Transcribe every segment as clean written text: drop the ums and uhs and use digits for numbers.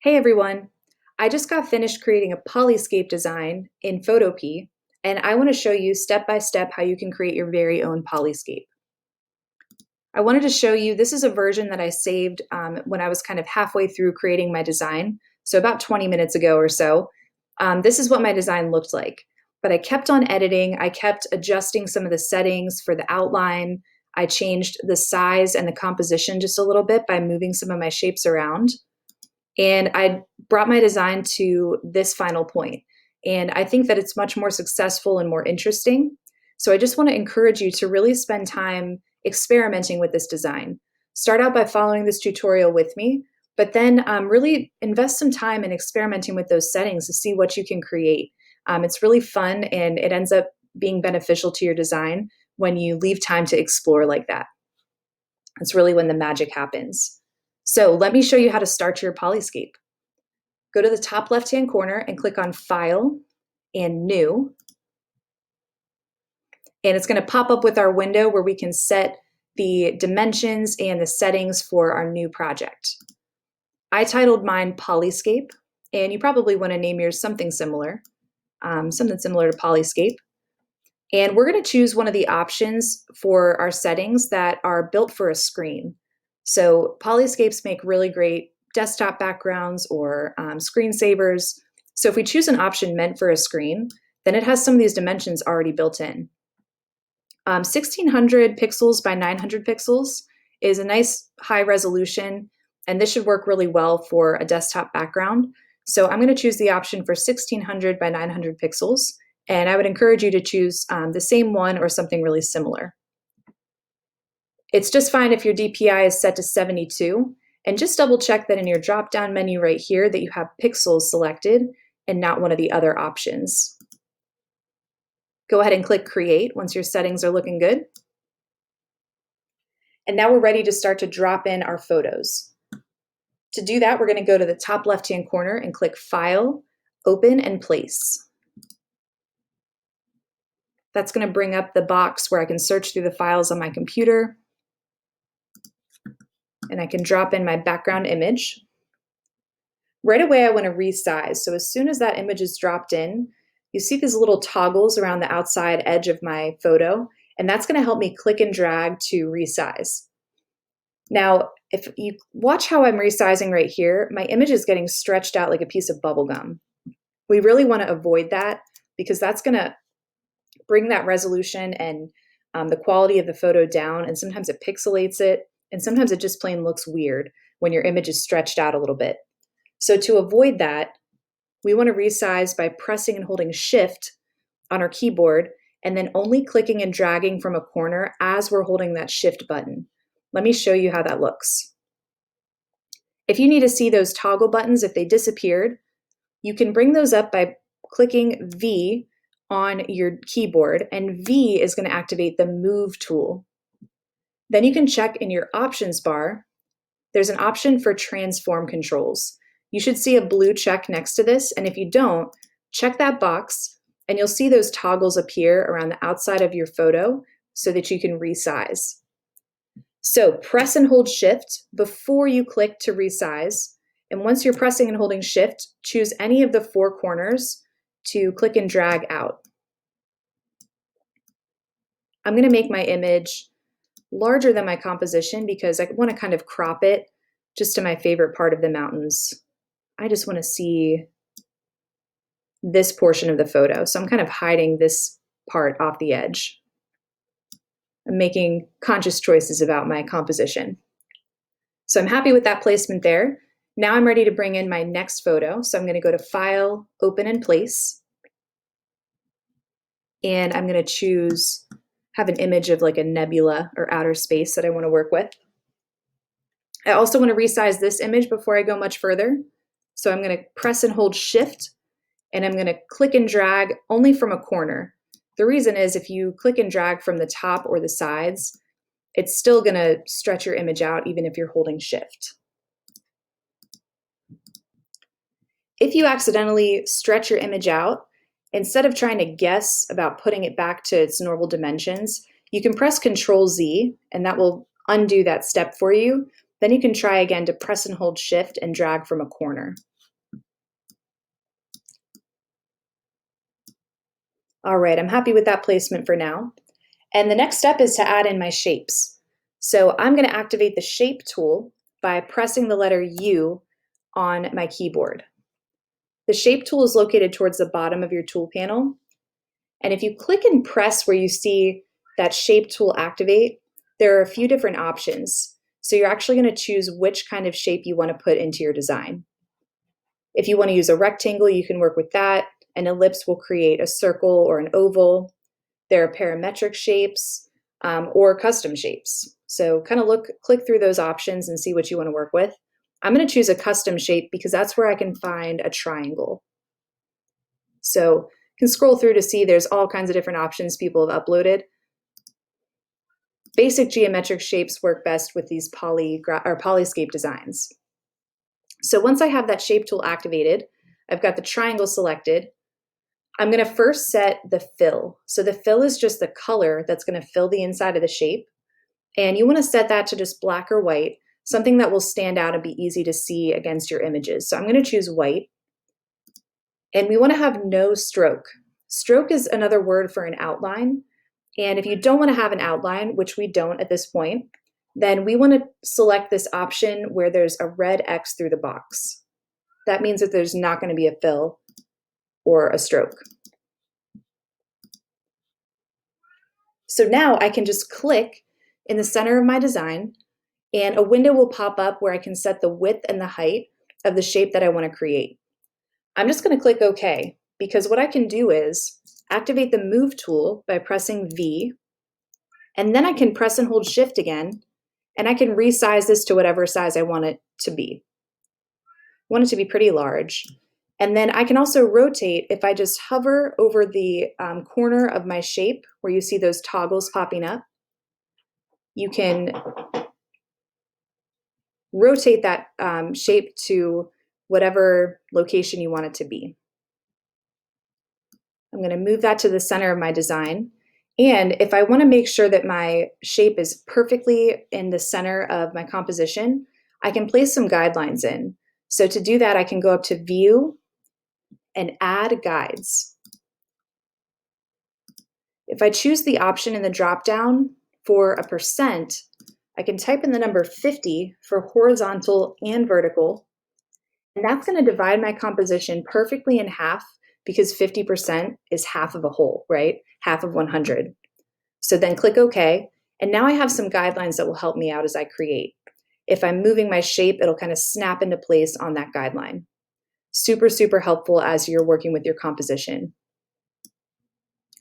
Hey everyone! I just got finished creating a Polyscape design in Photopea, and I want to show you step by step how you can create your very own Polyscape. I wanted to show you, this is a version that I saved when I was kind of halfway through creating my design, so about 20 minutes ago or so. This is what my design looked like, but I kept on editing, I kept adjusting some of the settings for the outline, I changed the size and the composition just a little bit by moving some of my shapes around. And I brought my design to this final point. And I think that it's much more successful and more interesting. So I just want to encourage you to really spend time experimenting with this design. Start out by following this tutorial with me, but then really invest some time in experimenting with those settings to see what you can create. It's really fun and it ends up being beneficial to your design when you leave time to explore like that. It's really when the magic happens. So let me show you how to start your Polyscape. Go to the top left-hand corner and click on File and New. And it's going to pop up with our window where we can set the dimensions and the settings for our new project. I titled mine Polyscape, and you probably want to name yours something similar to Polyscape. And we're going to choose one of the options for our settings that are built for a screen. So Polyscapes make really great desktop backgrounds or screensavers. So if we choose an option meant for a screen, then it has some of these dimensions already built in. 1600 pixels by 900 pixels is a nice high resolution, and this should work really well for a desktop background. So I'm going to choose the option for 1600 by 900 pixels, and I would encourage you to choose the same one or something really similar. It's just fine if your DPI is set to 72, and just double check that in your drop-down menu right here that you have pixels selected and not one of the other options. Go ahead and click Create once your settings are looking good. And now we're ready to start to drop in our photos. To do that, we're going to go to the top left-hand corner and click File, Open and Place. That's going to bring up the box where I can search through the files on my computer. And I can drop in my background image. Right away, I want to resize. So as soon as that image is dropped in, you see these little toggles around the outside edge of my photo, and that's going to help me click and drag to resize. Now, if you watch how I'm resizing right here, my image is getting stretched out like a piece of bubble gum. We really want to avoid that because that's going to bring that resolution and the quality of the photo down, and sometimes it pixelates it, and sometimes it just plain looks weird when your image is stretched out a little bit. So to avoid that, we want to resize by pressing and holding Shift on our keyboard and then only clicking and dragging from a corner as we're holding that Shift button. Let me show you how that looks. If you need to see those toggle buttons, if they disappeared, you can bring those up by clicking V on your keyboard, and V is going to activate the Move tool. Then you can check in your options bar. There's an option for transform controls. You should see a blue check next to this, and if you don't, check that box and you'll see those toggles appear around the outside of your photo so that you can resize. So press and hold Shift before you click to resize, and once you're pressing and holding Shift, choose any of the four corners to click and drag out. I'm going to make my image larger than my composition because I want to kind of crop it just to my favorite part of the mountains. I just want to see this portion of the photo. So I'm kind of hiding this part off the edge. I'm making conscious choices about my composition. So I'm happy with that placement there. Now I'm ready to bring in my next photo. So I'm going to go to File, Open and Place. And I'm going to have an image of like a nebula or outer space that I want to work with. I also want to resize this image before I go much further. So I'm going to press and hold Shift, and I'm going to click and drag only from a corner. The reason is if you click and drag from the top or the sides, it's still going to stretch your image out even if you're holding Shift. If you accidentally stretch your image out, instead of trying to guess about putting it back to its normal dimensions, you can press Ctrl-Z, and that will undo that step for you. Then you can try again to press and hold Shift and drag from a corner. All right, I'm happy with that placement for now. And the next step is to add in my shapes. So I'm going to activate the Shape tool by pressing the letter U on my keyboard. The Shape tool is located towards the bottom of your tool panel. And if you click and press where you see that Shape tool activate, there are a few different options. So you're actually going to choose which kind of shape you want to put into your design. If you want to use a rectangle, you can work with that. An ellipse will create a circle or an oval. There are parametric shapes or custom shapes. So kind of click through those options and see what you want to work with. I'm going to choose a custom shape because that's where I can find a triangle. So you can scroll through to see there's all kinds of different options people have uploaded. Basic geometric shapes work best with these Polyscape designs. So once I have that shape tool activated, I've got the triangle selected. I'm going to first set the fill. So the fill is just the color that's going to fill the inside of the shape. And you want to set that to just black or white, something that will stand out and be easy to see against your images. So I'm going to choose white. And we want to have no stroke. Stroke is another word for an outline. And if you don't want to have an outline, which we don't at this point, then we want to select this option where there's a red X through the box. That means that there's not going to be a fill or a stroke. So now I can just click in the center of my design and a window will pop up where I can set the width and the height of the shape that I want to create. I'm just going to click OK because what I can do is activate the Move tool by pressing V, and then I can press and hold Shift again, and I can resize this to whatever size I want it to be. I want it to be pretty large. And then I can also rotate if I just hover over the corner of my shape where you see those toggles popping up. You can rotate that shape to whatever location you want it to be. I'm going to move that to the center of my design. And if I want to make sure that my shape is perfectly in the center of my composition, I can place some guidelines in. So to do that, I can go up to View and Add Guides. If I choose the option in the dropdown for a percent, I can type in the number 50 for horizontal and vertical. And that's going to divide my composition perfectly in half because 50% is half of a whole, right? Half of 100. So then click OK. And now I have some guidelines that will help me out as I create. If I'm moving my shape, it'll kind of snap into place on that guideline. Super, super helpful as you're working with your composition.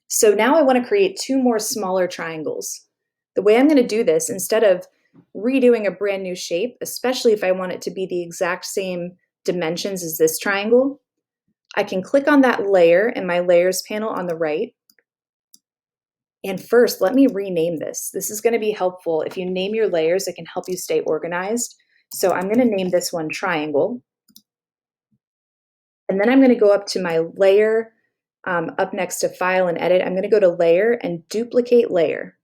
So now I want to create two more smaller triangles. The way I'm going to do this, instead of redoing a brand new shape, especially if I want it to be the exact same dimensions as this triangle, I can click on that layer in my layers panel on the right. And first, let me rename this. This is going to be helpful. If you name your layers, it can help you stay organized. So I'm going to name this one Triangle. And then I'm going to go up to my layer, up next to File and Edit. I'm going to go to Layer and Duplicate Layer.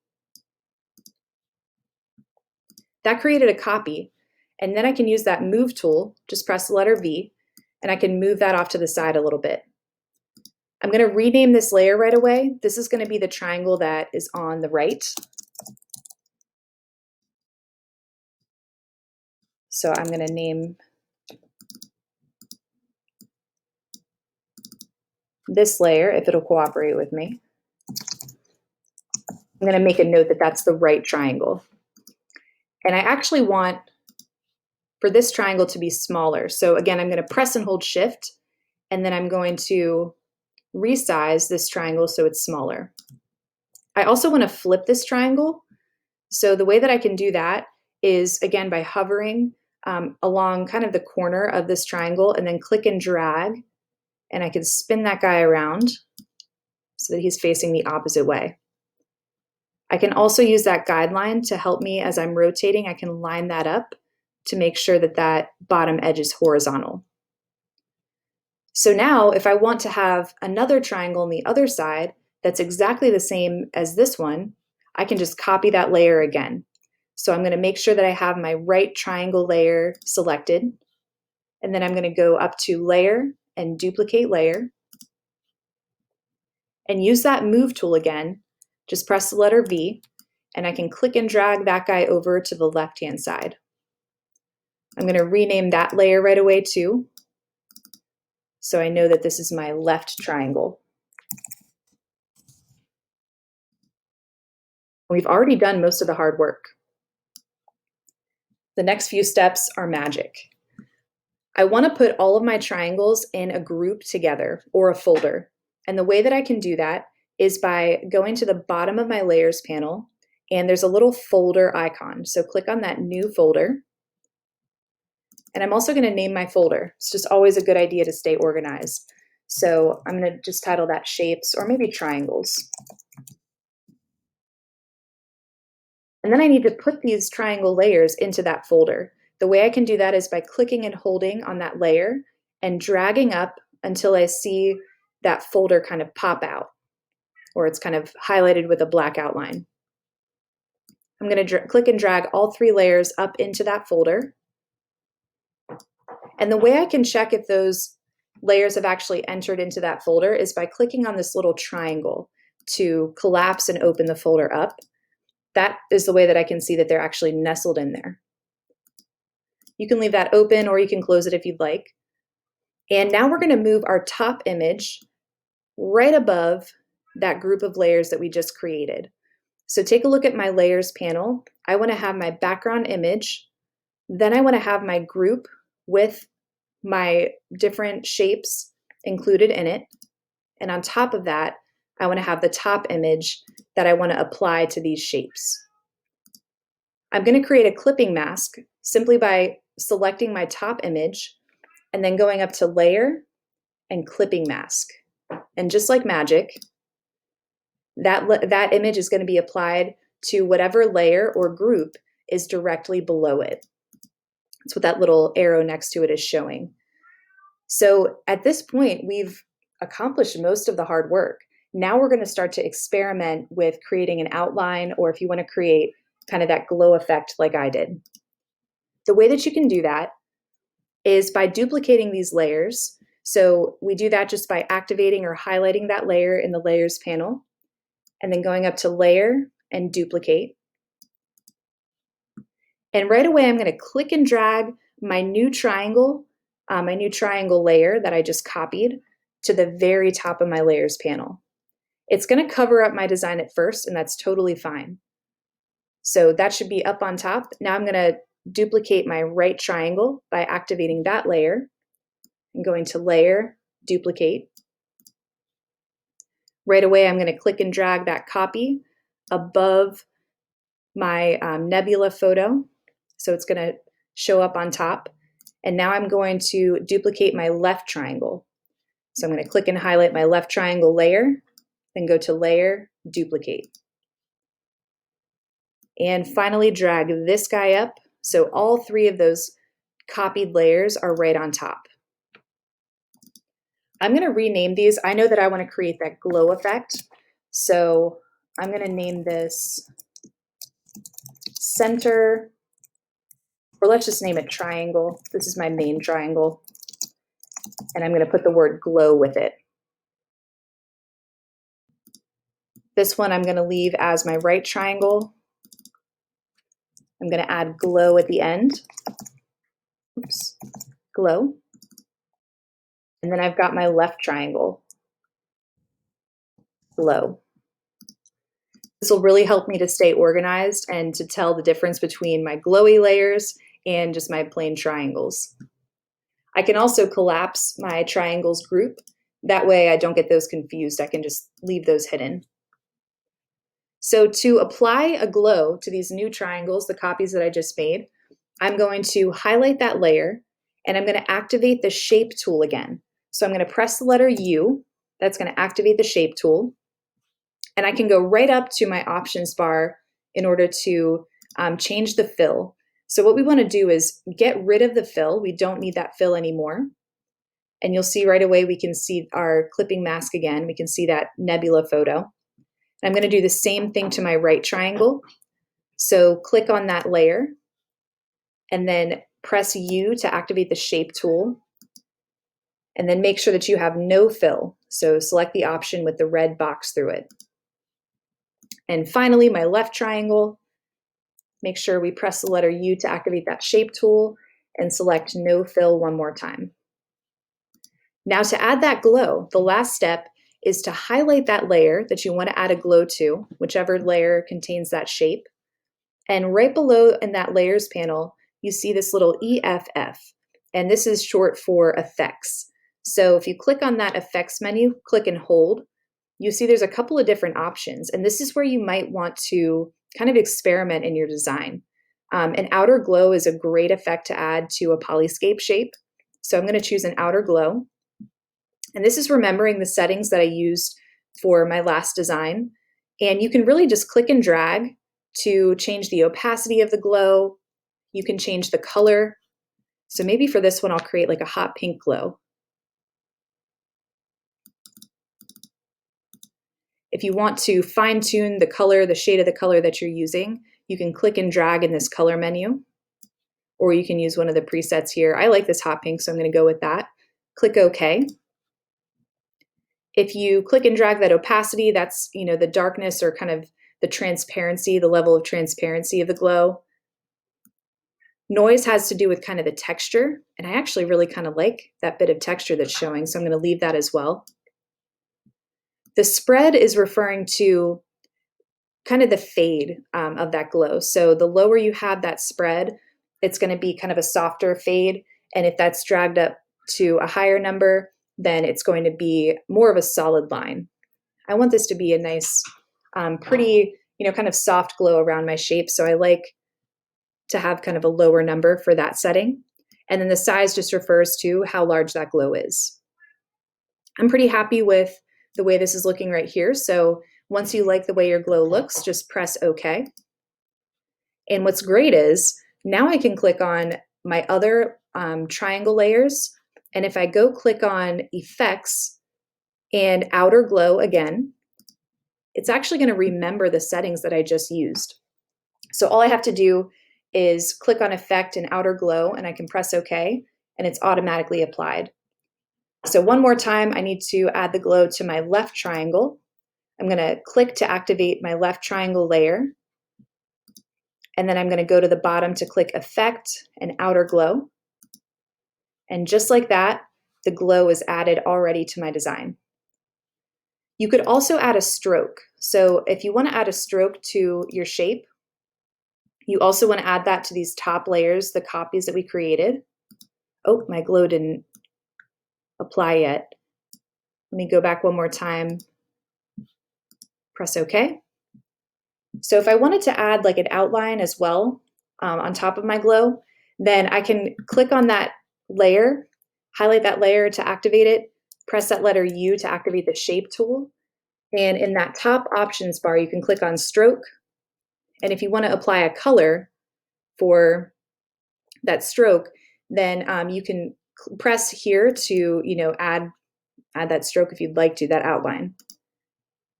That created a copy. And then I can use that Move tool, just press the letter V, and I can move that off to the side a little bit. I'm going to rename this layer right away. This is going to be the triangle that is on the right. So I'm going to name this layer, if it'll cooperate with me. I'm going to make a note that that's the right triangle. And I actually want for this triangle to be smaller. So again, I'm going to press and hold Shift, and then I'm going to resize this triangle so it's smaller. I also want to flip this triangle. So the way that I can do that is, again, by hovering along kind of the corner of this triangle and then click and drag, and I can spin that guy around so that he's facing the opposite way. I can also use that guideline to help me as I'm rotating. I can line that up to make sure that that bottom edge is horizontal. So now if I want to have another triangle on the other side that's exactly the same as this one, I can just copy that layer again. So I'm going to make sure that I have my right triangle layer selected, and then I'm going to go up to Layer and Duplicate Layer. and use that move tool again. Just press the letter V, and I can click and drag that guy over to the left-hand side. I'm going to rename that layer right away too, so I know that this is my left triangle. We've already done most of the hard work. The next few steps are magic. I want to put all of my triangles in a group together or a folder. And the way that I can do that is by going to the bottom of my layers panel, and there's a little folder icon. So click on that new folder. And I'm also going to name my folder. It's just always a good idea to stay organized. So I'm going to just title that shapes or maybe triangles. And then I need to put these triangle layers into that folder. The way I can do that is by clicking and holding on that layer and dragging up until I see that folder kind of pop out, or it's kind of highlighted with a black outline. I'm going to click and drag all 3 layers up into that folder. And the way I can check if those layers have actually entered into that folder is by clicking on this little triangle to collapse and open the folder up. That is the way that I can see that they're actually nestled in there. You can leave that open or you can close it if you'd like. And now we're going to move our top image right above that group of layers that we just created. So take a look at my layers panel. I want to have my background image. Then I want to have my group with my different shapes included in it. And on top of that, I want to have the top image that I want to apply to these shapes. I'm going to create a clipping mask simply by selecting my top image and then going up to Layer and Clipping Mask. And just like magic, that image is going to be applied to whatever layer or group is directly below it. That's what that little arrow next to it is showing. So at this point, we've accomplished most of the hard work. Now we're going to start to experiment with creating an outline, or if you want to create kind of that glow effect like I did. The way that you can do that is by duplicating these layers. So we do that just by activating or highlighting that layer in the Layers panel, and then going up to Layer and Duplicate. And right away, I'm going to click and drag my new triangle layer that I just copied to the very top of my Layers panel. It's going to cover up my design at first, and that's totally fine. So that should be up on top. Now I'm going to duplicate my right triangle by activating that layer and going to Layer, Duplicate. Right away, I'm going to click and drag that copy above my nebula photo. So it's going to show up on top. And now I'm going to duplicate my left triangle. So I'm going to click and highlight my left triangle layer, then go to Layer, Duplicate. And finally drag this guy up. So all 3 of those copied layers are right on top. I'm going to rename these. I know that I want to create that glow effect. So I'm going to name this Center, or let's just name it Triangle. This is my main triangle. And I'm going to put the word glow with it. This one I'm going to leave as my right triangle. I'm going to add glow at the end. Oops, glow. And then I've got my left triangle, glow. This will really help me to stay organized and to tell the difference between my glowy layers and just my plain triangles. I can also collapse my triangles group. That way I don't get those confused. I can just leave those hidden. So to apply a glow to these new triangles, the copies that I just made, I'm going to highlight that layer and I'm going to activate the shape tool again. So I'm going to press the letter U. That's going to activate the shape tool. And I can go right up to my options bar in order to change the fill. So what we want to do is get rid of the fill. We don't need that fill anymore. And you'll see right away we can see our clipping mask again. We can see that nebula photo. I'm going to do the same thing to my right triangle. So click on that layer and then press U to activate the shape tool. And then make sure that you have no fill. So select the option with the red box through it. And finally, my left triangle, make sure we press the letter U to activate that shape tool and select no fill one more time. Now to add that glow, the last step is to highlight that layer that you want to add a glow to, whichever layer contains that shape. And right below in that layers panel, you see this little EFF, and this is short for effects. So if you click on that effects menu, click and hold, you see there's a couple of different options, and this is where you might want to kind of experiment in your design. An outer glow is a great effect to add to a polyscape shape. So I'm going to choose an outer glow. And this is remembering the settings that I used for my last design. And you can really just click and drag to change the opacity of the glow. You can change the color. So maybe for this one, I'll create like a hot pink glow. If you want to fine tune the color, the shade of the color that you're using, you can click and drag in this color menu, or you can use one of the presets here. I like this hot pink, so I'm going to go with that. Click OK. If you click and drag that opacity, that's the darkness or kind of the transparency, the level of transparency of the glow. Noise has to do with kind of the texture, and I actually really kind of like that bit of texture that's showing, so I'm going to leave that as well. The spread is referring to kind of the fade of that glow. So the lower you have that spread, it's going to be kind of a softer fade, and if that's dragged up to a higher number, then it's going to be more of a solid line. I want this to be a nice, pretty, kind of soft glow around my shape. So I like to have kind of a lower number for that setting. And then the size just refers to how large that glow is. I'm pretty happy with the way this is looking right here. So once you like the way your glow looks, just press OK. And what's great is now I can click on my other triangle layers. And if I go click on effects and outer glow again, it's actually going to remember the settings that I just used. So all I have to do is click on effect and outer glow, and I can press OK, and it's automatically applied. So one more time, I need to add the glow to my left triangle. I'm going to click to activate my left triangle layer. And then I'm going to go to the bottom to click effect and outer glow. And just like that, the glow is added already to my design. You could also add a stroke. So if you want to add a stroke to your shape, you also want to add that to these top layers, the copies that we created. Oh, my glow didn't apply yet. Let me go back one more time. Press OK. So if I wanted to add like an outline as well on top of my glow, then I can click on that layer, highlight that layer to activate it, press that letter U to activate the shape tool. And in that top options bar, you can click on stroke. And if you want to apply a color for that stroke, then you can press here to add that stroke if you'd like to, that outline.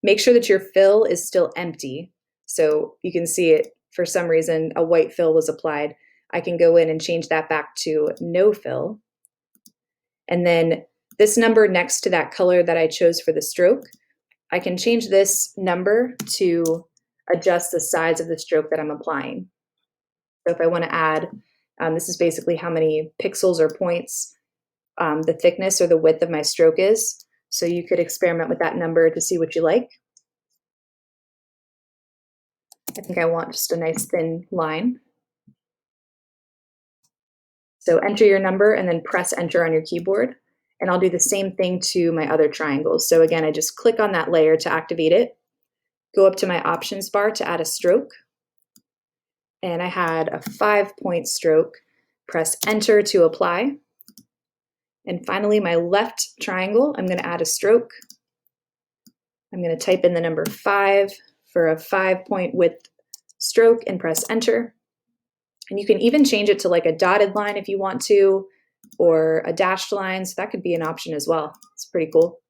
Make sure that your fill is still empty. So you can see it, for some reason, a white fill was applied. I can go in and change that back to no fill. And then this number next to that color that I chose for the stroke, I can change this number to adjust the size of the stroke that I'm applying. So if I want to add, this is basically how many pixels or points the thickness or the width of my stroke is. So you could experiment with that number to see what you like. I think I want just a nice thin line. So enter your number and then press enter on your keyboard. And I'll do the same thing to my other triangles. So again, I just click on that layer to activate it, go up to my options bar to add a stroke. And I had a 5-point stroke, press enter to apply. And finally, my left triangle, I'm going to add a stroke. I'm going to type in the number 5 for a 5-point width stroke and press enter. And you can even change it to like a dotted line if you want to, or a dashed line. So that could be an option as well. It's pretty cool.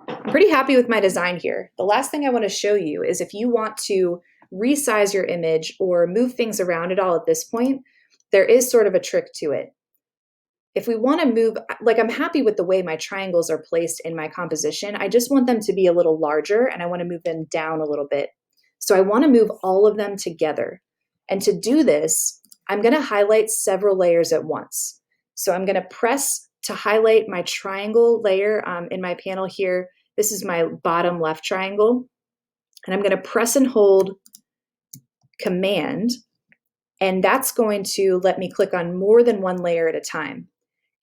I'm pretty happy with my design here. The last thing I want to show you is if you want to resize your image or move things around at all at this point, there is sort of a trick to it. If we want to move, like I'm happy with the way my triangles are placed in my composition. I just want them to be a little larger and I want to move them down a little bit. So I want to move all of them together. And to do this, I'm going to highlight several layers at once. So I'm going to press to highlight my triangle layer in my panel here. This is my bottom left triangle. And I'm going to press and hold Command, and that's going to let me click on more than one layer at a time.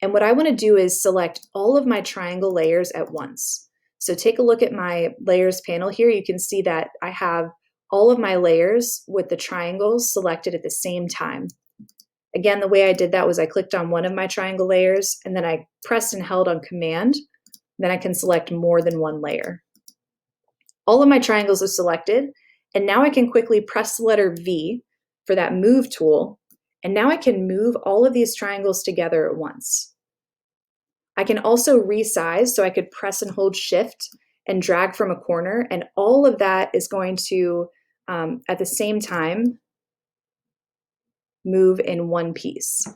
And what I want to do is select all of my triangle layers at once. So take a look at my layers panel here. You can see that I have all of my layers with the triangles selected at the same time. Again, the way I did that was I clicked on one of my triangle layers and then I pressed and held on Command. Then I can select more than one layer. All of my triangles are selected, and now I can quickly press the letter V for that move tool, and now I can move all of these triangles together at once. I can also resize, so I could press and hold Shift and drag from a corner, and all of that is going to, at the same time, move in one piece.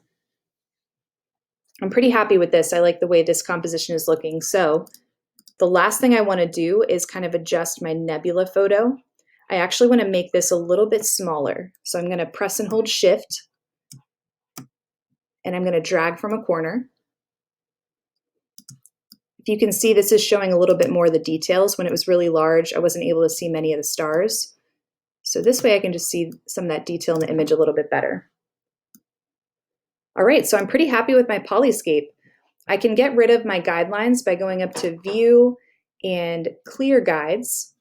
I'm pretty happy with this. I like the way this composition is looking. So the last thing I want to do is kind of adjust my nebula photo. I actually want to make this a little bit smaller. So I'm going to press and hold Shift, and I'm going to drag from a corner. If you can see, this is showing a little bit more of the details. When it was really large, I wasn't able to see many of the stars. So this way I can just see some of that detail in the image a little bit better. All right, so I'm pretty happy with my Polyscape. I can get rid of my guidelines by going up to View and Clear Guides.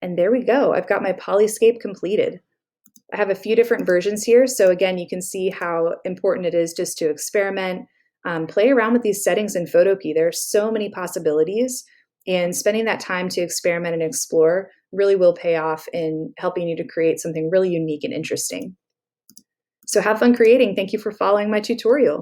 And there we go. I've got my Polyscape completed. I have a few different versions here. So again, you can see how important it is just to experiment, play around with these settings in Photopea. There are so many possibilities, and spending that time to experiment and explore really will pay off in helping you to create something really unique and interesting. So have fun creating. Thank you for following my tutorial.